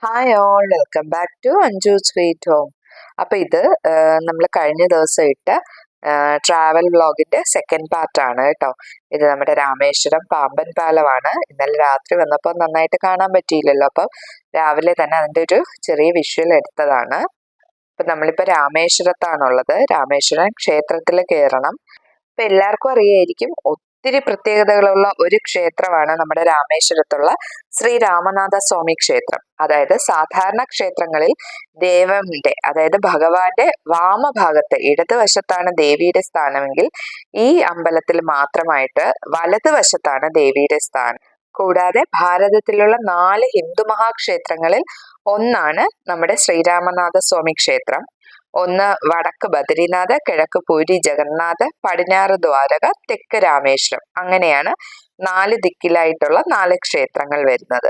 Hi all, welcome back to Anju sweet home. അപ്പോൾ ഇത് നമ്മൾ കഴിഞ്ഞ ദിവസം ഇട്ട ട്രാവൽ വ്ളോഗിന്റെ സെക്കൻഡ് പാർട്ടാണ് കേട്ടോ. ഇത് നമ്മുടെ രാമേശ്വരം പാമ്പൻ പാലമാണ്. ഇന്നലെ രാത്രി വന്നപ്പോൾ നന്നായിട്ട് കാണാൻ പറ്റിയില്ലല്ലോ, അപ്പം രാവിലെ തന്നെ അതിൻ്റെ ഒരു ചെറിയ വിഷ്വൽ എടുത്തതാണ്. അപ്പം നമ്മളിപ്പോൾ രാമേശ്വരത്താണുള്ളത്. രാമേശ്വരം ക്ഷേത്രത്തിൽ കയറണം. ഇപ്പം എല്ലാവർക്കും അറിയായിരിക്കും, ഒത്തിരി പ്രത്യേകതകളുള്ള ഒരു ക്ഷേത്രമാണ് നമ്മുടെ രാമേശ്വരത്തുള്ള ശ്രീ രാമനാഥ സ്വാമി ക്ഷേത്രം. അതായത് സാധാരണ ക്ഷേത്രങ്ങളിൽ ദേവന്റെ, അതായത് ഭഗവാന്റെ വാമഭാഗത്ത് ഇടതുവശത്താണ് ദേവിയുടെ സ്ഥാനമെങ്കിൽ ഈ അമ്പലത്തിൽ മാത്രമായിട്ട് വലതുവശത്താണ് ദേവിയുടെ സ്ഥാനം. കൂടാതെ ഭാരതത്തിലുള്ള 4 ഹിന്ദു മഹാക്ഷേത്രങ്ങളിൽ ഒന്നാണ് നമ്മുടെ ശ്രീരാമനാഥ സ്വാമി ക്ഷേത്രം. ഒന്ന് വടക്ക് ബദ്രിനാഥ്, കിഴക്ക് പൂരി ജഗന്നാഥ്, പടിഞ്ഞാറ് ദ്വാരക, തെക്ക് രാമേശ്വരം. അങ്ങനെയാണ് 4 ദിക്കിലായിട്ടുള്ള 4 ക്ഷേത്രങ്ങൾ വരുന്നത്.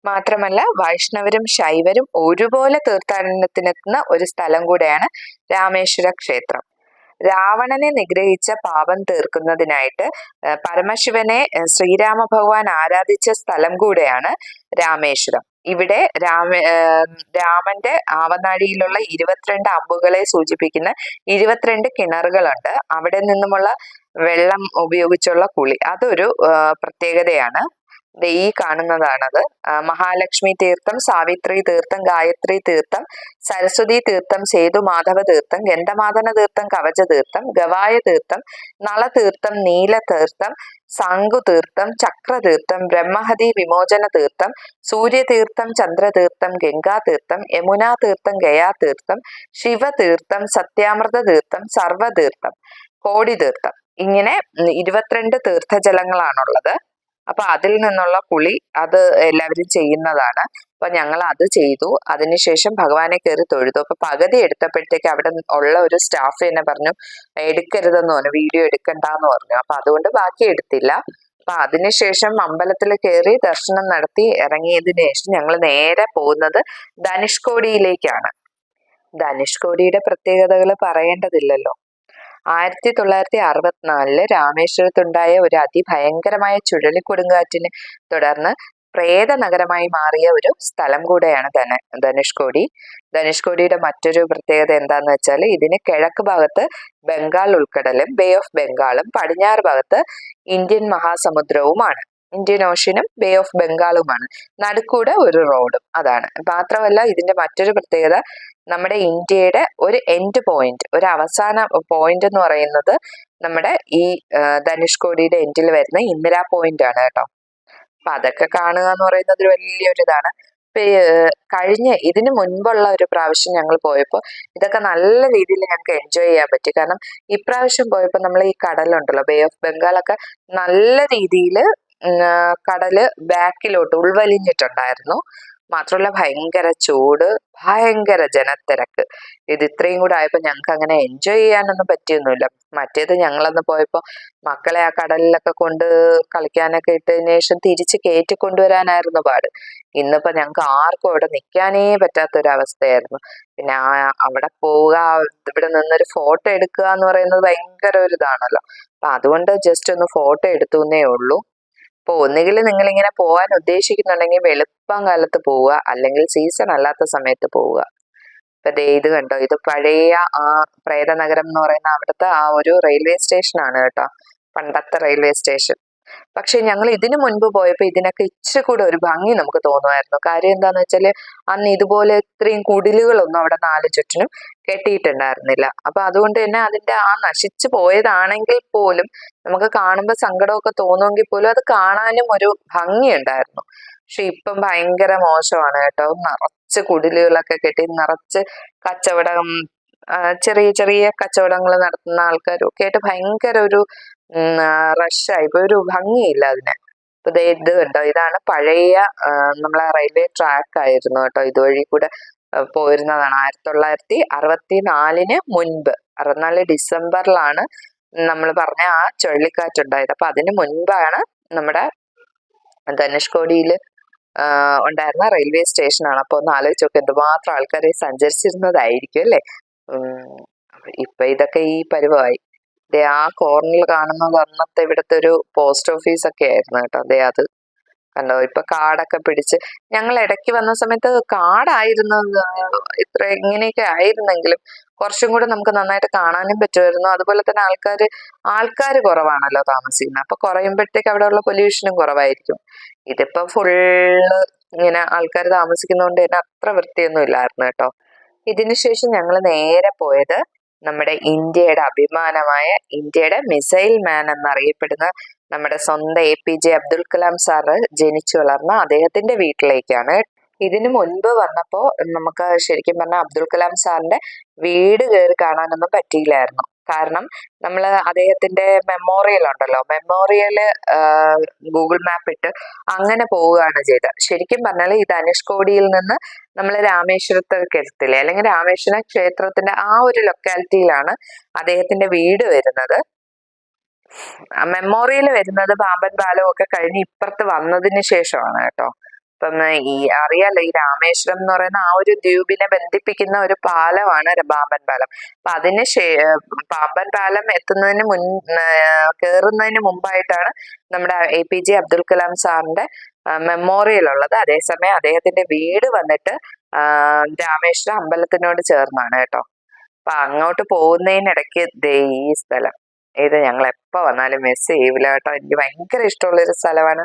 മാത്രമല്ല വൈഷ്ണവരും ശൈവരും ഒരുപോലെ തീർത്ഥാടനത്തിനെത്തുന്ന ഒരു സ്ഥലം കൂടെയാണ് രാമേശ്വര ക്ഷേത്രം. രാവണനെ നിഗ്രഹിച്ച പാപം തീർക്കുന്നതിനായിട്ട് പരമശിവനെ ശ്രീരാമ ഭഗവാൻ ആരാധിച്ച സ്ഥലം കൂടെയാണ് രാമേശ്വരം. ഇവിടെ രാമന്റെ ആവനാഴിയിലുള്ള 22 അമ്പുകളെ സൂചിപ്പിക്കുന്ന 22 കിണറുകളുണ്ട്. അവിടെ നിന്നുമുള്ള വെള്ളം ഉപയോഗിച്ചുള്ള കുളി അതൊരു പ്രത്യേകതയാണ്. ഈ കാണുന്നതാണത്. മഹാലക്ഷ്മി തീർത്ഥം, സാവിത്രി തീർത്ഥം, ഗായത്രി തീർത്ഥം, സരസ്വതി തീർത്ഥം, സേതു മാധവ തീർത്ഥം, ഗന്ധമാദന തീർത്ഥം, കവച തീർത്ഥം, ഗവായ തീർത്ഥം, നളതീർത്ഥം, നീലതീർത്ഥം, സാങ്കുതീർത്ഥം, ചക്രതീർത്ഥം, ബ്രഹ്മഹതി വിമോചന തീർത്ഥം, സൂര്യതീർത്ഥം, ചന്ദ്രതീർത്ഥം, ഗംഗാതീർത്ഥം, യമുനാ തീർത്ഥം, ഗയാതീർത്ഥം, ശിവതീർത്ഥം, സത്യാമൃത തീർത്ഥം, സർവതീർത്ഥം, കോടിതീർത്ഥം, ഇങ്ങനെ 22 തീർത്ഥജലങ്ങളാണുള്ളത്. അപ്പൊ അതിൽ നിന്നുള്ള കുളി അത് എല്ലാവരും ചെയ്യുന്നതാണ്. അപ്പൊ ഞങ്ങൾ അത് ചെയ്തു. അതിനുശേഷം ഭഗവാനെ കയറി തൊഴുതു. അപ്പൊ പകുതി എടുത്തപ്പോഴത്തേക്ക് അവിടെ ഉള്ള ഒരു സ്റ്റാഫ് എന്നെ പറഞ്ഞു എടുക്കരുതെന്ന് പറഞ്ഞു, വീഡിയോ എടുക്കണ്ടെന്ന് പറഞ്ഞു. അപ്പൊ അതുകൊണ്ട് ബാക്കി എടുത്തില്ല. അപ്പൊ അതിനുശേഷം അമ്പലത്തിൽ കയറി ദർശനം നടത്തി ഇറങ്ങിയതിനു ശേഷം ഞങ്ങൾ നേരെ പോകുന്നത് ധനുഷ്കോടിയിലേക്കാണ്. ധനുഷ്കോടിയുടെ പ്രത്യേകതകൾ പറയേണ്ടതില്ലല്ലോ. 1964 രാമേശ്വരത്തുണ്ടായ ഒരു അതിഭയങ്കരമായ ചുഴലിക്കൊടുങ്കാറ്റിനെ തുടർന്ന് പ്രേത നഗരമായി മാറിയ ഒരു സ്ഥലം കൂടെയാണ് ധനുഷ്കോടി. ധനുഷ്കോടിയുടെ മറ്റൊരു പ്രത്യേകത എന്താന്ന് വെച്ചാൽ ഇതിന് കിഴക്ക് ഭാഗത്ത് ബംഗാൾ ഉൾക്കടലും ബേ ഓഫ് ബംഗാളും, പടിഞ്ഞാറ് ഭാഗത്ത് ഇന്ത്യൻ മഹാസമുദ്രവുമാണ്. ഇന്ത്യൻ ഓഷ്യനും ബേ ഓഫ് ബംഗാളുമാണ്. നടുക്കൂടെ ഒരു റോഡും. അതാണ്. മാത്രമല്ല ഇതിന്റെ മറ്റൊരു പ്രത്യേകത, നമ്മുടെ ഇന്ത്യയുടെ ഒരു എൻഡ് പോയിന്റ്, ഒരു അവസാന പോയിന്റ് എന്ന് പറയുന്നത് നമ്മുടെ ഈ ധനുഷ്കോടിയുടെ എൻഡിൽ വരുന്ന ഇന്ദിരാ പോയിന്റ് ആണ് കേട്ടോ. അപ്പൊ അതൊക്കെ കാണുക എന്ന് പറയുന്നത് ഒരു വലിയൊരു ഇതാണ്. കഴിഞ്ഞ ഇതിനു മുൻപുള്ള ഒരു പ്രാവശ്യം ഞങ്ങൾ പോയപ്പോൾ ഇതൊക്കെ നല്ല രീതിയിൽ ഞങ്ങൾക്ക് എൻജോയ് ചെയ്യാൻ പറ്റി. കാരണം ഇപ്രാവശ്യം പോയപ്പോൾ നമ്മൾ ഈ കടലുണ്ടല്ലോ, ബേ ഓഫ് ബംഗാളൊക്കെ നല്ല രീതിയിൽ കടല് ബാക്കിലോട്ട് ഉൾവലിഞ്ഞിട്ടുണ്ടായിരുന്നു. മാത്രമല്ല ഭയങ്കര ചൂട്, ഭയങ്കര ജനത്തിരക്ക്. ഇത് ഇത്രയും കൂടെ ആയപ്പോൾ ഞങ്ങൾക്ക് അങ്ങനെ എൻജോയ് ചെയ്യാനൊന്നും പറ്റിയൊന്നുമില്ല. മറ്റേത് ഞങ്ങളന്ന് പോയപ്പോൾ മക്കളെ ആ കടലിലൊക്കെ കൊണ്ട് കളിക്കാനൊക്കെ ഇട്ടതിന് ശേഷം തിരിച്ച് കയറ്റി കൊണ്ടുവരാനായിരുന്നു പാട്. ഇന്നിപ്പോ ഞങ്ങൾക്ക് ആർക്കും അവിടെ നിൽക്കാനേ പറ്റാത്തൊരവസ്ഥയായിരുന്നു. പിന്നെ അവിടെ പോവുക, ഇവിടെ നിന്നൊരു ഫോട്ടോ എടുക്കുക എന്ന് പറയുന്നത് ഭയങ്കര ഒരു ഇതാണല്ലോ. അപ്പൊ അതുകൊണ്ട് ജസ്റ്റ് ഒന്ന് ഫോട്ടോ എടുത്തുന്നേ ഉള്ളൂ. അപ്പൊ ഒന്നുകിൽ നിങ്ങൾ ഇങ്ങനെ പോകാൻ ഉദ്ദേശിക്കുന്നുണ്ടെങ്കിൽ വെളുപ്പം കാലത്ത് പോവുക, അല്ലെങ്കിൽ സീസൺ അല്ലാത്ത സമയത്ത് പോവുക. ഇപ്പൊ ഇത് കണ്ടോ, ഇത് പഴയ ആ പ്രേതനഗരം എന്ന് പറയുന്ന അവിടുത്തെ ആ ഒരു റെയിൽവേ സ്റ്റേഷനാണ് കേട്ടോ, പണ്ടത്തെ റെയിൽവേ സ്റ്റേഷൻ. പക്ഷെ ഞങ്ങൾ ഇതിനു മുൻപ് പോയപ്പോൾ ഇതിനൊക്കെ ഇച്ചിരി കൂടെ ഒരു ഭംഗി നമുക്ക് തോന്നുമായിരുന്നു. കാര്യം എന്താന്ന് വെച്ചാല് അന്ന് ഇതുപോലെ ഇത്രയും കുടിലുകളൊന്നും അവിടെ 4 ചുറ്റിനും കെട്ടിയിട്ടുണ്ടായിരുന്നില്ല. അപ്പൊ അതുകൊണ്ട് തന്നെ അതിന്റെ ആ നശിച്ചു പോയതാണെങ്കിൽ പോലും നമുക്ക് കാണുമ്പോൾ സങ്കടമൊക്കെ തോന്നുമെങ്കിൽ പോലും അത് കാണാനും ഒരു ഭംഗി ഉണ്ടായിരുന്നു. പക്ഷെ ഇപ്പം ഭയങ്കര മോശമാണ് കേട്ടോ. നിറച്ച് കുടിലുകളൊക്കെ കെട്ടി, നിറച്ച് കച്ചവടം, ചെറിയ ചെറിയ കച്ചവടങ്ങൾ നടത്തുന്ന ആൾക്കാരും ഒക്കെ ആയിട്ട് ഭയങ്കര ഒരു റഷായി ഇപ്പൊ ഒരു ഭംഗിയില്ല അതിന്. ഇപ്പൊ ഇത് കണ്ടോ, ഇതാണ് പഴയ നമ്മളെ റെയിൽവേ ട്രാക്ക് ആയിരുന്നു കേട്ടോ. ഇതുവഴി കൂടെ പോയിരുന്നതാണ് 1964 മുൻപ്. 64 ഡിസംബറിലാണ് നമ്മൾ പറഞ്ഞ ആ ചുഴലിക്കാറ്റുണ്ടായത്. അപ്പൊ അതിന് മുൻപാണ് നമ്മുടെ ധനുഷ്കോടിയിൽ ഉണ്ടായിരുന്ന റെയിൽവേ സ്റ്റേഷനാണ്. അപ്പൊ ഒന്ന് ആലോചിച്ച് നോക്ക്, എന്തുമാത്രം ആൾക്കാരെ സഞ്ചരിച്ചിരുന്നതായിരിക്കും അല്ലേ. ഇപ്പൊ ഇതൊക്കെ ഈ പരുവമായി. ആ കോർണറിൽ കാണുന്നത് അന്നത്തെ ഇവിടുത്തെ ഒരു പോസ്റ്റ് ഓഫീസ് ഒക്കെ ആയിരുന്നു കേട്ടോ. അത് കണ്ടോ ഇപ്പൊ കാടൊക്കെ പിടിച്ച്, ഞങ്ങൾ ഇടയ്ക്ക് വന്ന സമയത്ത് കാടായിരുന്നു, ഇത്ര ഇങ്ങനെയൊക്കെ ആയിരുന്നെങ്കിലും കുറച്ചും കൂടെ നമുക്ക് നന്നായിട്ട് കാണാനും പറ്റുമായിരുന്നു. അതുപോലെ തന്നെ ആൾക്കാർ കുറവാണല്ലോ താമസിക്കുന്നത്, അപ്പൊ കുറയുമ്പോഴത്തേക്ക് അവിടെ ഉള്ള പൊല്യൂഷനും കുറവായിരിക്കും. ഇതിപ്പോ ഫുള്ള് ഇങ്ങനെ ആൾക്കാർ താമസിക്കുന്നതുകൊണ്ട് തന്നെ അത്ര വൃത്തിയൊന്നും ഇല്ലായിരുന്നു കേട്ടോ. ഇതിനുശേഷം ഞങ്ങൾ നേരെ പോയത് നമ്മുടെ ഇന്ത്യയുടെ അഭിമാനമായ, ഇന്ത്യയുടെ മിസൈൽ മാൻ എന്നറിയപ്പെടുന്ന നമ്മുടെ സ്വന്തം APJ അബ്ദുൽ കലാം സാറ് ജനിച്ചു വളർന്ന അദ്ദേഹത്തിന്റെ വീട്ടിലേക്കാണ്. ഇതിനു മുൻപ് വന്നപ്പോ നമുക്ക് ശരിക്കും പറഞ്ഞാൽ അബ്ദുൽ കലാം സാറിന്റെ വീട് കയറി കാണാനൊന്നും പറ്റിയില്ലായിരുന്നു. കാരണം നമ്മൾ അദ്ദേഹത്തിന്റെ മെമ്മോറിയൽ ഉണ്ടല്ലോ, മെമ്മോറിയല് ഗൂഗിൾ മാപ്പ് ഇട്ട് അങ്ങനെ പോവുകയാണ് ചെയ്തത്. ശരിക്കും പറഞ്ഞാൽ ഈ ധനുഷ്കോടിയിൽ നിന്ന് നമ്മൾ രാമേശ്വരത്തേക്ക് എത്തില്ലേ, അല്ലെങ്കിൽ രാമേശ്വര ക്ഷേത്രത്തിന്റെ ആ ഒരു ലൊക്കാലിറ്റിയിലാണ് അദ്ദേഹത്തിന്റെ വീട് വരുന്നത്. മെമ്മോറിയൽ വരുന്നത് പാമ്പൻ പാലം ഒക്കെ കഴിഞ്ഞ് ഇപ്പുറത്ത് വന്നതിന് ശേഷമാണ് കേട്ടോ. ഇപ്പം അറിയാലോ, ഈ രാമേശ്വരം എന്ന് പറയുന്ന ആ ഒരു ദ്വീപിനെ ബന്ധിപ്പിക്കുന്ന ഒരു പാലമാണ് പാമ്പൻ പാലം. അപ്പൊ പാമ്പൻ പാലം എത്തുന്നതിന് കേറുന്നതിന് മുമ്പായിട്ടാണ് നമ്മുടെ APJ അബ്ദുൽ കലാം സാറിന്റെ മെമ്മോറിയൽ ഉള്ളത്. അതേസമയം അദ്ദേഹത്തിന്റെ വീട് വന്നിട്ട് രാമേശ്വരം അമ്പലത്തിനോട് ചേർന്നാണ് കേട്ടോ. അപ്പൊ അങ്ങോട്ട് പോകുന്നതിനിടയ്ക്ക് ഈ സ്ഥലം, ഇത് ഞങ്ങൾ എപ്പോ വന്നാലും മിസ് ചെയ്യൂല കേട്ടോ. എനിക്ക് ഭയങ്കര ഇഷ്ടമുള്ള ഒരു സ്ഥലമാണ്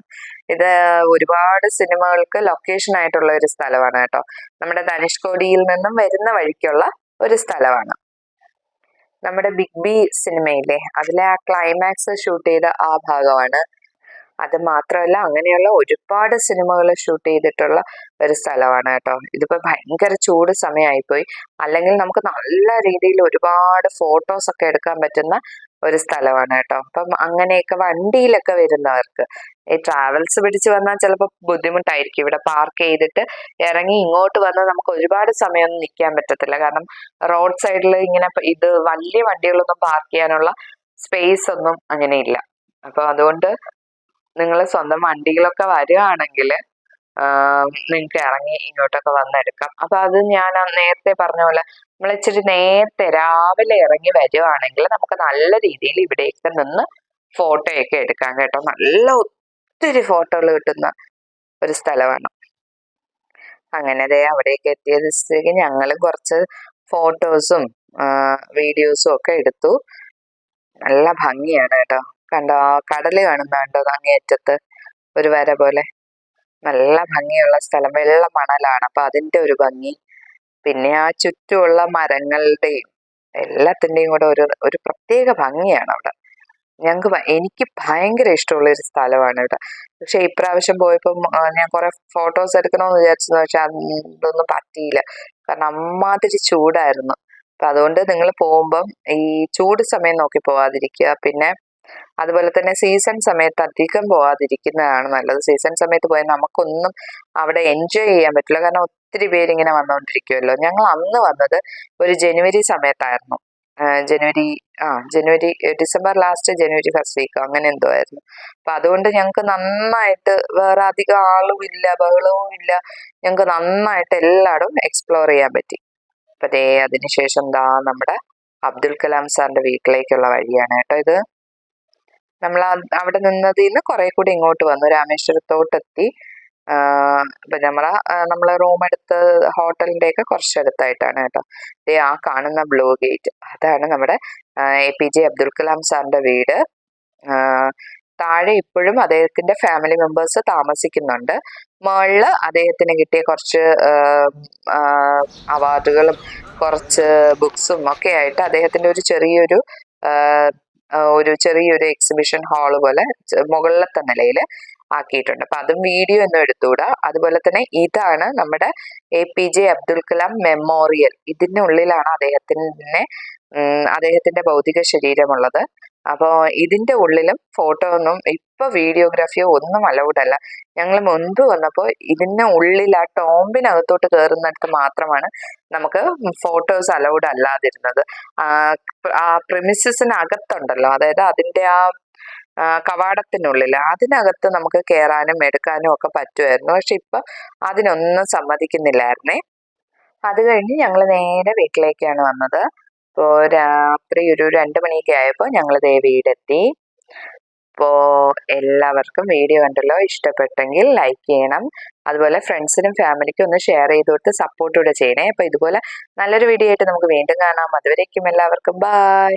ഇത്. ഒരുപാട് സിനിമകൾക്ക് ലൊക്കേഷൻ ആയിട്ടുള്ള ഒരു സ്ഥലമാണ് കേട്ടോ. നമ്മുടെ ധനുഷ്കോടിയിൽ നിന്നും വരുന്ന വഴിക്കുള്ള ഒരു സ്ഥലമാണ്. നമ്മുടെ ബിഗ് ബി സിനിമയിലെ അതിലെ ആ ക്ലൈമാക്സ് ഷൂട്ട് ചെയ്ത ആ ഭാഗമാണ്. അത് മാത്രമല്ല, അങ്ങനെയുള്ള ഒരുപാട് സിനിമകൾ ഷൂട്ട് ചെയ്തിട്ടുള്ള ഒരു സ്ഥലമാണ് കേട്ടോ. ഇതിപ്പോ ഭയങ്കര ചൂട് സമയമായിപ്പോയി, അല്ലെങ്കിൽ നമുക്ക് നല്ല രീതിയിൽ ഒരുപാട് ഫോട്ടോസ് ഒക്കെ എടുക്കാൻ പറ്റുന്ന ഒരു സ്ഥലമാണ് കേട്ടോ. അപ്പം അങ്ങനെയൊക്കെ വണ്ടിയിലൊക്കെ വരുന്നവർക്ക്, ഈ ട്രാവൽസ് പിടിച്ച് വന്നാൽ ചിലപ്പോൾ ബുദ്ധിമുട്ടായിരിക്കും. ഇവിടെ പാർക്ക് ചെയ്തിട്ട് ഇറങ്ങി ഇങ്ങോട്ട് വന്ന് നമുക്ക് ഒരുപാട് സമയമൊന്നും നിൽക്കാൻ പറ്റത്തില്ല. കാരണം റോഡ് സൈഡിൽ ഇങ്ങനെ ഇത് വലിയ വണ്ടികളൊന്നും പാർക്ക് ചെയ്യാനുള്ള സ്പേസ് ഒന്നും അങ്ങനെ ഇല്ല. അപ്പൊ അതുകൊണ്ട് നിങ്ങൾ സ്വന്തം വണ്ടികളൊക്കെ വരികയാണെങ്കിൽ നിങ്ങൾക്ക് ഇറങ്ങി ഇങ്ങോട്ടൊക്കെ വന്നെടുക്കാം. അപ്പൊ അത് ഞാൻ നേരത്തെ പറഞ്ഞ പോലെ നമ്മൾ ഇച്ചിരി നേരത്തെ രാവിലെ ഇറങ്ങി വരുവാണെങ്കിൽ നമുക്ക് നല്ല രീതിയിൽ ഇവിടേക്ക് നിന്ന് ഫോട്ടോയൊക്കെ എടുക്കാം കേട്ടോ. നല്ല ഒത്തിരി ഫോട്ടോകൾ കിട്ടുന്ന ഒരു സ്ഥലമാണ്. അങ്ങനെ അവിടേക്ക് എത്തിയതിലേക്ക് ഞങ്ങൾ കുറച്ച് ഫോട്ടോസും വീഡിയോസും ഒക്കെ എടുത്തു. നല്ല ഭംഗിയാണ് കേട്ടോ. കണ്ടോ, കടല് കാണുന്നുണ്ടോ അങ്ങേയറ്റത്ത് ഒരു വര പോലെ? നല്ല ഭംഗിയുള്ള സ്ഥലം, വെള്ള മണലാണ്, അപ്പൊ അതിന്റെ ഒരു ഭംഗി. പിന്നെ ആ ചുറ്റുമുള്ള മരങ്ങളുടെയും എല്ലാത്തിന്റെയും കൂടെ ഒരു പ്രത്യേക ഭംഗിയാണ് അവിടെ. എനിക്ക് ഭയങ്കര ഇഷ്ടമുള്ള ഒരു സ്ഥലമാണ് ഇവിടെ. പക്ഷെ ഇപ്രാവശ്യം പോയപ്പം ഞാൻ കുറെ ഫോട്ടോസ് എടുക്കണമെന്ന് വിചാരിച്ചെന്ന്, പക്ഷെ അതൊന്നും പറ്റിയില്ല. കാരണം അമ്മാതിരി ചൂടായിരുന്നു. അപ്പൊ അതുകൊണ്ട് നിങ്ങൾ പോകുമ്പം ഈ ചൂട് സമയം നോക്കി പോവാതിരിക്കുക. പിന്നെ അതുപോലെ തന്നെ സീസൺ സമയത്ത് അധികം പോവാതിരിക്കുന്നതാണ് നല്ലത്. സീസൺ സമയത്ത് പോയാൽ നമുക്കൊന്നും അവിടെ എൻജോയ് ചെയ്യാൻ പറ്റില്ല. കാരണം ഒത്തിരി പേരിങ്ങനെ വന്നുകൊണ്ടിരിക്കുമല്ലോ. ഞങ്ങൾ അന്ന് വന്നത് ഒരു ജനുവരി സമയത്തായിരുന്നു. ജനുവരി ഡിസംബർ ലാസ്റ്റ്, ജനുവരി ഫസ്റ്റ് വീക്ക് അങ്ങനെ എന്തോ ആയിരുന്നു. അപ്പൊ അതുകൊണ്ട് ഞങ്ങൾക്ക് നന്നായിട്ട്, വേറെ അധികം ആളും ഇല്ല, ബഹളവും ഇല്ല, ഞങ്ങൾക്ക് നന്നായിട്ട് എല്ലായിടും എക്സ്പ്ലോർ ചെയ്യാൻ പറ്റി. അപ്പൊ അതിനുശേഷം നമ്മുടെ അബ്ദുൽ കലാം സാറിന്റെ വീട്ടിലേക്കുള്ള വഴിയാണ് കേട്ടോ ഇത്. നമ്മൾ അവിടെ നിന്നതിൽ നിന്ന് കുറെ കൂടി ഇങ്ങോട്ട് വന്നു, രാമേശ്വരത്തോട്ടെത്തി. ഇപ്പൊ നമ്മളെ റൂം എടുത്ത് ഹോട്ടലിന്റെ ഒക്കെ കുറച്ചടുത്തായിട്ടാണ് കേട്ടോ. ആ കാണുന്ന ബ്ലൂ ഗേറ്റ്, അതാണ് നമ്മുടെ APJ അബ്ദുൽ കലാം സാറിന്റെ വീട്. താഴെ ഇപ്പോഴും അദ്ദേഹത്തിന്റെ ഫാമിലി മെമ്പേഴ്സ് താമസിക്കുന്നുണ്ട്. മുകളില് അദ്ദേഹത്തിന് കിട്ടിയ കുറച്ച് അവാർഡുകളും കുറച്ച് ബുക്സും ഒക്കെ ആയിട്ട് അദ്ദേഹത്തിന്റെ ഒരു ചെറിയൊരു എക്സിബിഷൻ ഹാള് പോലെ മുകളിലത്തെ നിലയിൽ ആക്കിയിട്ടുണ്ട്. അപ്പൊ അതും വീഡിയോ ഒന്നും എടുത്തുകൂടാ. അതുപോലെ തന്നെ ഇതാണ് നമ്മുടെ APJ അബ്ദുൽ കലാം മെമ്മോറിയൽ. ഇതിന്റെ ഉള്ളിലാണ് അദ്ദേഹത്തിന്റെ ഭൗതിക ശരീരമുള്ളത്. അപ്പോൾ ഇതിന്റെ ഉള്ളിലും ഫോട്ടോ ഒന്നും ഇപ്പൊ വീഡിയോഗ്രാഫിയോ ഒന്നും അലൗഡ് അല്ല. ഞങ്ങൾ മുൻപ് വന്നപ്പോൾ ഇതിന്റെ ഉള്ളിൽ ആ ടോംബിനകത്തോട്ട് കയറുന്നിടത്ത് മാത്രമാണ് നമുക്ക് ഫോട്ടോസ് അലൗഡ് അല്ലാതിരുന്നത്. ആ പ്രിമിസസിനകത്തുണ്ടല്ലോ, അതായത് അതിന്റെ ആ കവാടത്തിനുള്ളിൽ അതിനകത്ത് നമുക്ക് കയറാനും എടുക്കാനും ഒക്കെ പറ്റുമായിരുന്നു. പക്ഷെ ഇപ്പൊ അതിനൊന്നും സമ്മതിക്കുന്നില്ലായിരുന്നേ. അത് കഴിഞ്ഞ് ഞങ്ങൾ നേരെ വീട്ടിലേക്കാണ് വന്നത്. ഇപ്പോൾ രാത്രി ഒരു 2 മണിയൊക്കെ ആയപ്പോൾ ഞങ്ങൾ വീടെത്തി. അപ്പോൾ എല്ലാവർക്കും വീഡിയോ കണ്ടല്ലോ, ഇഷ്ടപ്പെട്ടെങ്കിൽ ലൈക്ക് ചെയ്യണം. അതുപോലെ ഫ്രണ്ട്സിനും ഫാമിലിക്കും ഒന്ന് ഷെയർ ചെയ്ത് കൊടുത്ത് സപ്പോർട്ട് കൂടെ ചെയ്യണേ. അപ്പോൾ ഇതുപോലെ നല്ലൊരു വീഡിയോ ആയിട്ട് നമുക്ക് വീണ്ടും കാണാം. അതുവരേക്കും എല്ലാവർക്കും ബൈ.